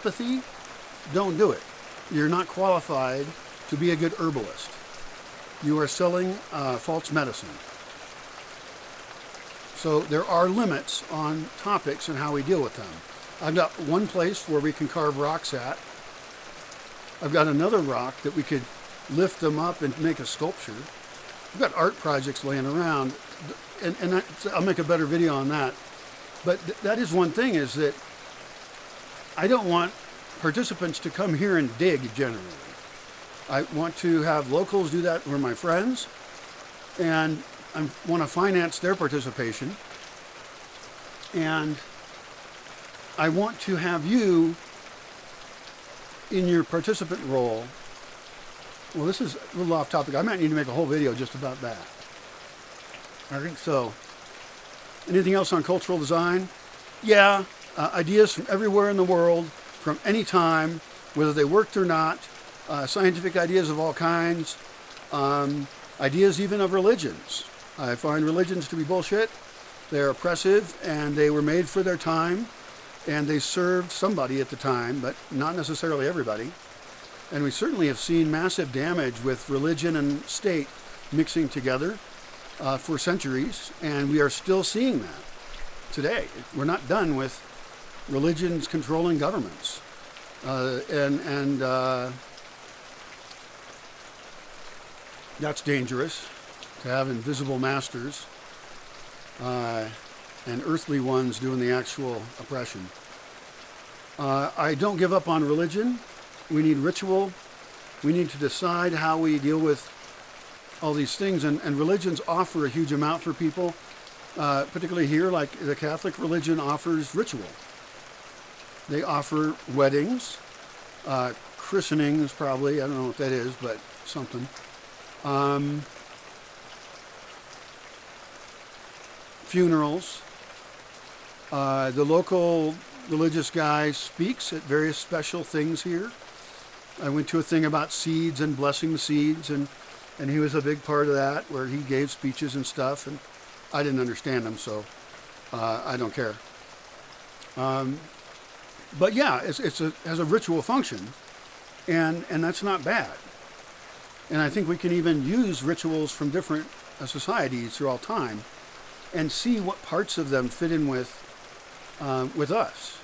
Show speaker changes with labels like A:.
A: Empathy, don't do it. You're not qualified to be a good herbalist. You are selling false medicine. So there are limits on topics and how we deal with them. I've got one place where we can carve rocks at. I've got another rock that we could lift them up and make a sculpture. I've got art projects laying around, and I'll make a better video on that. But that is one thing, is that I don't want participants to come here and dig generally. I want to have locals do that who are my friends, and I want to finance their participation. And I want to have you in your participant role. Well, this is a little off topic. I might need to make a whole video just about that. I think so. Anything else on cultural design? Yeah, ideas from everywhere in the world, from any time, whether they worked or not. Scientific ideas of all kinds. Ideas even of religions. I find religions to be bullshit. They're oppressive, and they were made for their time, and they served somebody at the time, but not necessarily everybody. And we certainly have seen massive damage with religion and state mixing together for centuries, and we are still seeing that today. We're not done with religions controlling governments. That's dangerous, to have invisible masters and earthly ones doing the actual oppression. I don't give up on religion. We need ritual. We need to decide how we deal with all these things, and religions offer a huge amount for people, particularly here, like the Catholic religion offers ritual. They offer weddings, christenings probably, I don't know what that is, but something. Funerals. The local religious guy speaks at various special things here. I went to a thing about seeds and blessing the seeds, and he was a big part of that, where he gave speeches and stuff, and I didn't understand them, so I don't care. But yeah, it has a ritual function, and that's not bad. And I think we can even use rituals from different societies through all time and see what parts of them fit in with us.